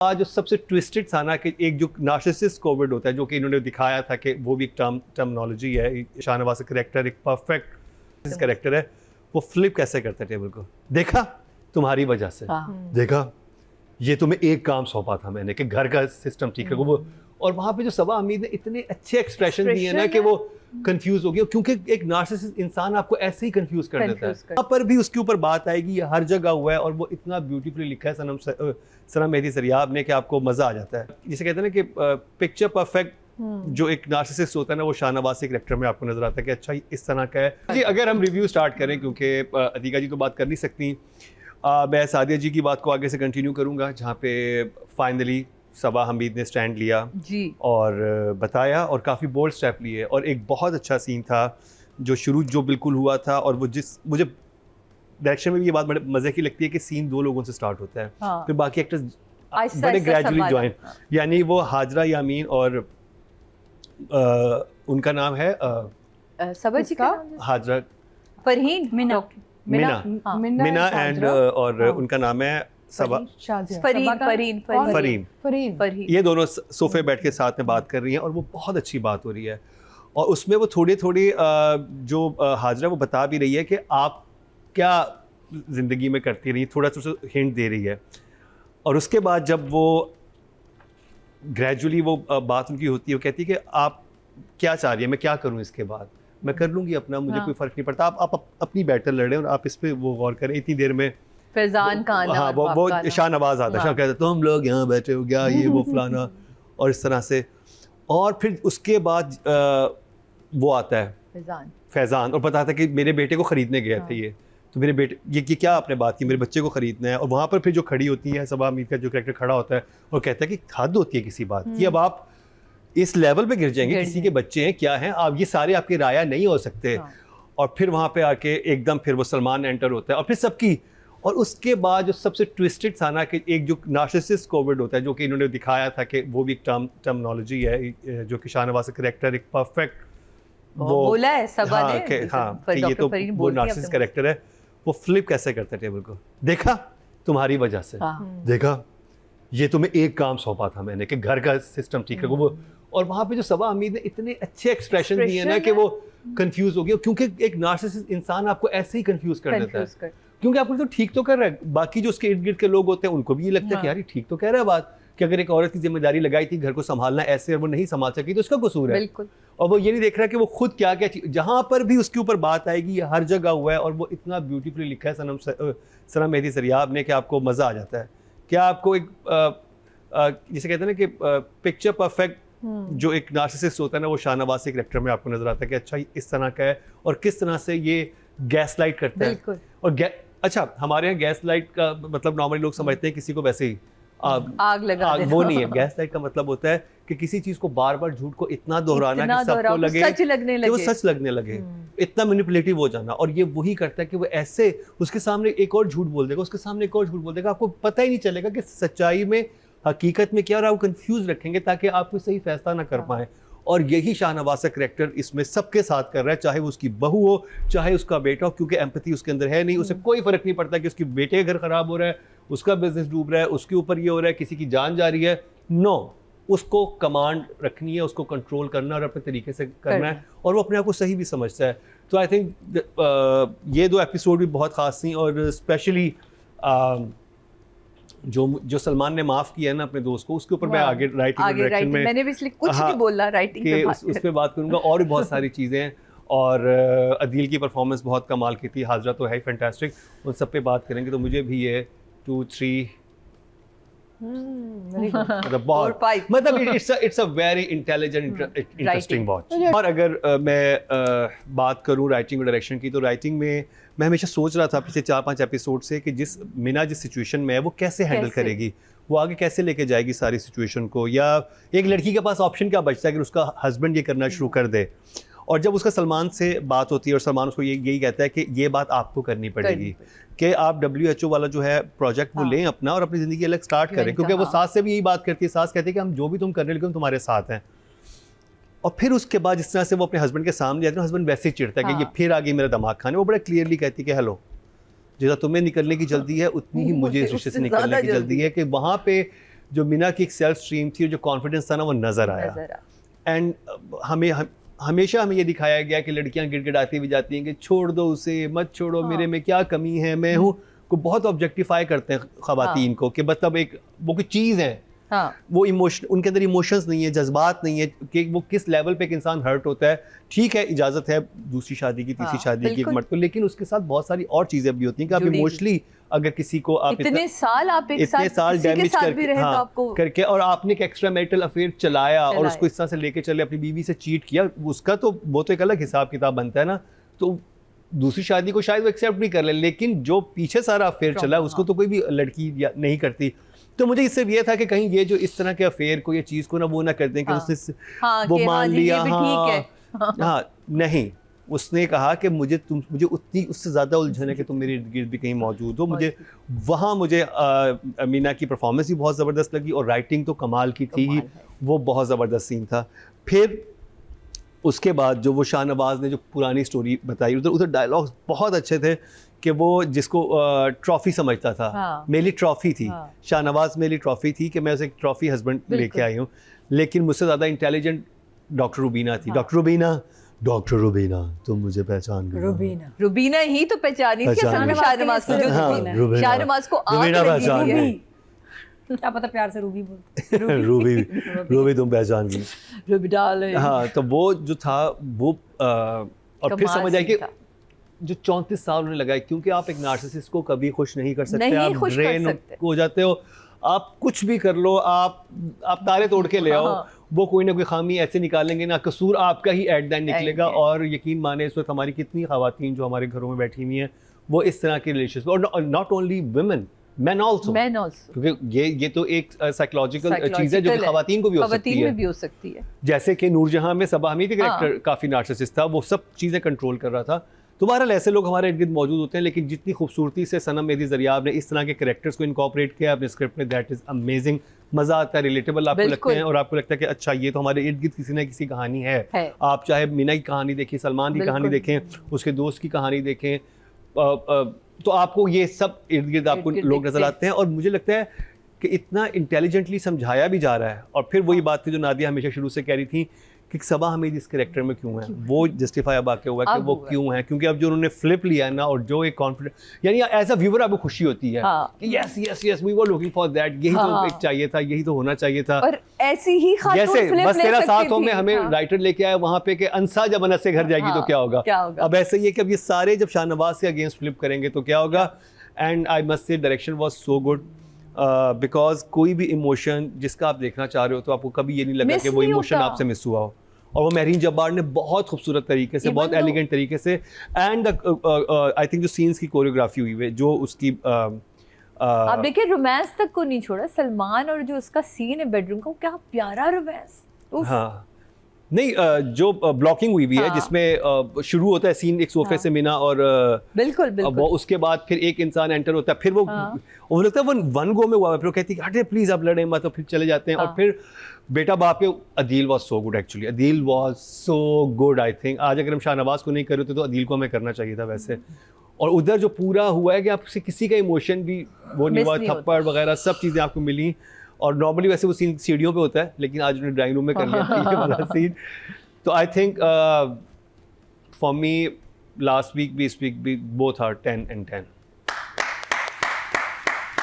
आज जो सबसे ट्विस्टेड था ना कि एक जो नार्सिसिस्ट कोविड होता है, जो कि इन्होंने दिखाया था कि वो भी एक टर्मिनोलॉजी है, शाहनवाज का कैरेक्टर एक परफेक्ट कैरेक्टर है, वो फ्लिप कैसे करता है टेबल को। देखा तुम्हारी वजह से, देखा ये तुम्हें एक काम सौंपा था मैंने कि घर का सिस्टम ठीक है वो। और वहाँ पे जो सबा हमीद ने इतने अच्छे एक्सप्रेशन दिए ना कि वो कंफ्यूज हो गया, क्योंकि एक नार्सिसिस्ट इंसान आपको ऐसे ही कंफ्यूज कर देता है। वहाँ पर भी उसके ऊपर बात आएगी, ये हर जगह हुआ है और वो इतना ब्यूटीफुली लिखा है सना मेहदी सरियाब ने कि आपको मजा आ जाता है। जिसे कहते हैं ना कि पिक्चर परफेक्ट जो एक नार्सिसिस्ट होता है ना, वो शाहनवाज के कैरेक्टर में आपको नजर आता है कि अच्छा इस तरह का है जी। अगर हम रिव्यू स्टार्ट करें, क्योंकि अतीका जी तो बात कर नहीं सकती, मैं सादिया जी की बात को आगे से कंटिन्यू करूंगा, जहाँ पे फाइनली सबा हमीद ने स्टैंड लिया जी और बताया और काफ़ी बोल्ड स्टेप लिए। और एक बहुत अच्छा सीन था जो शुरू जो बिल्कुल हुआ था, और वो जिस मुझे डायरेक्शन में भी ये बात बड़े मज़े की लगती है कि सीन 2 लोगों से स्टार्ट होता है, फिर बाकी एक्टर्स बड़े ग्रेजुअली ज्वाइन, यानी वो हाजरा यामीन और उनका नाम है सबा जी का हाजरा फरहीन मिना एंड और उनका नाम है सबा फरीन। ये दोनों सोफे बैठ के साथ में बात कर रही हैं और वो बहुत अच्छी बात हो रही है। और उसमें वो थोड़ी जो हाजरा वो बता भी रही है कि आप क्या ज़िंदगी में करती रही, थोड़ा सा हिंट दे रही है। और उसके बाद जब वो ग्रेजुअली वो बात उनकी होती है, वो कहती है कि आप क्या चाह रही है, मैं क्या करूँ इसके बाद, मैं कर लूँगी अपना, मुझे कोई फ़र्क नहीं पड़ता, आप अपनी बैटल लड़ें और आप इस पर वो गौर करें। इतनी देर में फैजान का आना, हाँ वो शाहनवाज आता है, शाह कहता है तुम लोग यहाँ बैठे हो क्या, ये वो फलाना और इस तरह से। और फिर उसके बाद वो आता है फैजान और बताता है कि मेरे बेटे को ख़रीदने गए थे ये, तो मेरे बेटे ये क्या आपने बात की, मेरे बच्चे को ख़रीदना है। और वहाँ पर फिर जो खड़ी होती है सबा हमीद का जो कैरेक्टर खड़ा होता है और कहता है कि हद होती है किसी बात की, अब आप इस लेवल पे गिर जाएंगे, किसी के बच्चे हैं क्या हैं आप, ये सारे आपके राया नहीं हो सकते। और फिर वहाँ पे आके एकदम फिर वो सलमान एंटर होता है और फिर सबकी। और उसके बाद जो सबसे ट्विस्टेड था ना कि एक जो नार्सिसिस्ट कोविड होता है, जो कि इन्होंने दिखाया था कि वो भी एक टर्मिनोलॉजी है, जो कि शाहनवाज का कैरेक्टर एक परफेक्ट वो बोला है सबा ने, कि ये तो वो नार्सिसिस्ट कैरेक्टर है, वो फ्लिप कैसे करता है टेबल को। देखा तुम्हारी वजह से, देखा ये तुम्हें एक काम सौंपा था मैंने कि घर का सिस्टम ठीक है वो। और वहाँ पे जो सबा हमीद ने इतने अच्छे एक्सप्रेशन दिए ना कि वो कंफ्यूज हो गया, क्योंकि एक नार्सिसिस्ट इंसान आपको ऐसे ही कंफ्यूज कर देता है, क्योंकि आपको तो ठीक तो कर रहा है, बाकी जो उसके इर्द गिर्द के लोग होते हैं उनको भी ये लगता है कि यार ये ठीक तो कह रहा है बात, कि अगर एक औरत की जिम्मेदारी लगाई थी घर को संभालना ऐसे और वो नहीं संभाल सकी तो उसका कसूर है। बिल्कुल। और वो ये नहीं देख रहा कि वो खुद क्या क्या चीज, जहाँ पर भी उसके ऊपर बात आएगी, ये हर जगह हुआ है और वो इतना ब्यूटीफुली लिखा है सना मेहदी सरियाब ने कि आपको मजा आ जाता है। क्या आपको एक जिसे कहते हैं ना कि पिक्चर परफेक्ट जो एक नार्सिसिस्ट होता है ना, वो शाहनवाज के कैरेक्टर में आपको नजर आता है कि अच्छा इस तरह का है और किस तरह से ये गैस लाइट करता है। और अच्छा हमारे यहाँ गैस लाइट का मतलब नॉर्मली लोग समझते हैं किसी को वैसे ही आग लगा देना, वो नहीं है। गैस लाइट का मतलब होता है कि किसी चीज को बार बार झूठ को इतना दोहराना कि सबको लगे सच लगने लगे, वो सच लगने लगे, इतना मैनिपुलेटिव हो जाना। और ये वही करता है कि वो ऐसे उसके सामने एक और झूठ बोल देगा, उसके सामने एक और झूठ बोल देगा, आपको पता ही नहीं चलेगा कि सच्चाई में हकीकत में क्या, और आप कंफ्यूज रखेंगे ताकि आप कोई सही फैसला ना कर पाए। और यही शाहनवाज का कैरेक्टर इसमें सबके साथ कर रहा है, चाहे वो उसकी बहू हो चाहे उसका बेटा हो, क्योंकि एम्पैथी उसके अंदर है नहीं। उसे कोई फर्क नहीं पड़ता कि उसके बेटे का घर खराब हो रहा है, उसका बिजनेस डूब रहा है, उसके ऊपर ये हो रहा है, किसी की जान जा रही है। नो, उसको कमांड रखनी है, उसको कंट्रोल करना और अपने तरीके से करना है, और वो अपने आप को सही भी समझता है। तो आई थिंक ये 2 एपिसोड भी बहुत खास थी। और स्पेशली जो सलमान ने माफ किया है ना अपने दोस्त को, उसके ऊपर मैं आगे राइटिंग में मैंने भी इसलिए कुछ नहीं बोला राइटिंग पे उस पे बात करूंगा। और भी बहुत सारी चीज़ें हैं। और अदील की परफॉर्मेंस बहुत कमाल की थी, हाजरा तो है ही फैंटास्टिक, उन सब पे बात करेंगे। तो मुझे भी ये 2, 3 मतलब it's a very intelligent interesting watch. और अगर मैं बात करूं राइटिंग और डायरेक्शन की, तो राइटिंग में मैं हमेशा सोच रहा था पिछले 4-5 एपिसोड से कि मीना जिस सिचुएशन में है वो कैसे हैंडल करेगी, वो आगे कैसे लेके जाएगी सारी सिचुएशन को। या एक लड़की के पास ऑप्शन क्या बचता है अगर उसका हस्बैंड ये करना शुरू कर दे। और जब उसका सलमान से बात होती है और सलमान उसको यही कहता है कि ये बात आपको करनी पड़ेगी, कि आप WHO वाला जो है प्रोजेक्ट वो लें अपना और अपनी ज़िंदगी अलग स्टार्ट करें, क्योंकि वो सास से भी यही बात करती है। सास कहती है कि हम जो भी तुम कर रहे हो हम तुम्हारे साथ हैं। और फिर उसके बाद जिस तरह से वो अपने हस्बैंड के सामने जाते हैं, हस्बैंड वैसे ही चिढ़ता है कि ये फिर आगे मेरा दिमाग खाने। वो बड़ा क्लियरली कहती है कि हेलो, जितना तुम्हें निकलने की जल्दी है उतनी ही मुझे इस रिश्ते से निकलने की जल्दी है। कि वहाँ पे जो मीना की एक सेल्फ स्ट्रीम थी, जो कॉन्फिडेंस था ना, वो नज़र आया। एंड हमेशा हमें ये दिखाया गया कि लड़कियां गिड़गिड़ाती भी जाती हैं कि छोड़ दो उसे, मत छोड़ो, मेरे में क्या कमी है, मैं हूँ, को बहुत ऑब्जेक्टिफाई करते हैं ख़वातीन को कि मतलब एक वो कोई चीज़ है। वो इमोशन, उनके अंदर इमोशंस नहीं है, जज्बात नहीं है कि वो किस लेवल पे एक इंसान हर्ट होता है। ठीक है, इजाज़त है दूसरी शादी की, तीसरी शादी की, एक मर्द को, लेकिन उसके साथ बहुत सारी और चीज़ें भी होती हैं कि आप इमोशनली अगर किसी को आप इतने साल डैमेज करके और आपने एक एक्स्ट्रा मैरिटल अफेयर चलाया और उसको इस तरह से लेके चले, अपनी बीवी से चीट किया, उसका तो वो तो एक अलग हिसाब किताब बनता है ना। तो दूसरी शादी को शायद वो एक्सेप्ट भी कर ले, लेकिन जो पीछे सारा अफेयर चला उसको तो कोई भी लड़की नहीं करती। तो मुझे इससे ये था कि कहीं ये जो इस तरह के अफेयर को, ये चीज़ को ना वो ना कर दें कि उसने वो मान लिया, हाँ नहीं, उसने कहा कि मुझे उतनी उससे ज़्यादा उलझन है कि तुम मेरे इर्द गिर्द भी कहीं मौजूद हो। मुझे मीना की परफॉर्मेंस भी बहुत ज़बरदस्त लगी और राइटिंग तो कमाल की थी, वो बहुत ज़बरदस्त सीन था। फिर उसके बाद जो वो शाहनवाज़ ने जो पुरानी स्टोरी बताई, उधर डायलॉग्स बहुत अच्छे थे कि वो जिसको ट्रॉफी समझता था, मेरे लिए ट्रॉफी थी, शाहनवाज़ मेरी ट्रॉफी थी कि मैं उसे एक ट्रॉफी हस्बैंड लेके आई हूँ, लेकिन मुझसे ज़्यादा इंटेलिजेंट डॉक्टर रुबीना थी। डॉक्टर रुबीना तुम मुझे पहचान गई। रुबीना ही तो पहचानी थी शाहनवाज़ को, शाहनवाज़ को क्या पता प्यार से रूबी बोलते। रूबी तुम पहचान गई, रूबी डार्लिंग। हाँ, तो वो जो था वो और फिर समझ आया कि जो 34 साल उन्हें लगाए, क्योंकि आप एक नार्सिसिस्ट को कभी खुश नहीं कर सकते, आप ड्रेन हो जाते हो, आप कुछ भी कर लो, आप तारे तोड़ के ले आओ, वो कोई ना कोई खामी ऐसे निकालेंगे ना, कसूर आपका ही एट द एंड निकलेगा। और यकीन माने इस वक्त हमारी कितनी ख़वातीन जो हमारे घरों में बैठी हुई हैं, वो इस तरह के रिलेशंस, और not only women, men also, क्योंकि ये तो एक साइकोलॉजिकल चीज़ है जो कि ख़वातीन को भी हो सकती है। जैसे कि नूरजहां में सबा हमीद कैरेक्टर काफ़ी नार्सिसिस्ट था, वो सब चीज़ें कंट्रोल कर रहा था। तो बहरहाल ऐसे लोग हमारे इर्द गिर्द मौजूद होते हैं, लेकिन जितनी खूबसूरती से सनम मेहदी ज़रियाब ने इस तरह के कैरेक्टर्स को इनकॉर्पोरेट किया अपने स्क्रिप्ट में, दैट इज़ अमेजिंग। मज़ा आता है, रिलेटेबल आपको लगते हैं और आपको लगता है कि अच्छा ये तो हमारे इर्द गिर्द किसी न किसी कहानी है। आप चाहे मीना की कहानी देखें, सलमान की कहानी देखें, उसके दोस्त की कहानी देखें, तो आपको ये सब इर्द गिर्द आपको लोग नजर आते हैं। और मुझे लगता है कि इतना इंटेलिजेंटली समझाया भी जा रहा है। और फिर वही बात थी जो नादिया हमेशा शुरू से कह रही थी कि सबा हमीद इस कैरेक्टर में क्यों है, वो जस्टिफाई अब आके हुआ कि वो क्यों है, क्योंकि अब जो उन्होंने फ्लिप लिया है ना, और जो एक कॉन्फिडेंस, यानी एज अ व्यूअर आपको खुशी होती है कि yes yes yes we were looking for that, यही तो एक चाहिए था, यही तो होना चाहिए था। और ऐसी ही जैसे बस तेरा साथ हो में हमें राइटर लेके आया वहाँ पे कि अंसा जब अनस से घर जाएगी तो क्या होगा। अब ऐसे ही है कि अब ये सारे जब शाहनवाज़ के अगेंस्ट फ्लिप करेंगे तो क्या होगा। And I must say direction was so good, because कोई भी इमोशन जिसका आप देखना चाह रहे हो तो आपको कभी ये नहीं लगा कि वो इमोशन आपसे मिस हुआ हो। और वो महरीन जब्बार ने बहुत खूबसूरत तरीके से, बहुत एलिगेंट तरीके से, एंड आई थिंक जो सीन्स की कोरियोग्राफी हुई है, जो उसकी आप देखिए रोमांस तक को नहीं छोड़ा, सलमान और जो उसका सीन है बेडरूम का, क्या प्यारा रोमांस। हाँ नहीं, जो ब्लॉकिंग हुई भी है जिसमें शुरू होता है सीन एक सोफे से मीना और बिल्कुल वो, उसके बाद फिर एक इंसान एंटर होता है, फिर वो लगता है वो वन गो में हुआ है, फिर वो कहती है हटे प्लीज आप लड़े मत, तो फिर चले जाते हैं। और फिर बेटा बाप के Adeel was so good, actually Adeel was so good. I think आज अगर हम शाहनवाज़ को नहीं कर रहे थे तो अदील को हमें करना चाहिए था वैसे। और उधर जो पूरा हुआ है कि आपसे किसी का इमोशन भी वो नहीं हुआ, थप्पड़ वगैरह सब चीज़ें आपको मिली। और नॉर्मली वैसे वो सीन सीढ़ियों पे होता है, लेकिन आज उन्होंने ड्राइंग रूम में कर लिया ये वाला सीन। तो I think for me last week भी इस वीक भी बोथ आर 10 and 10।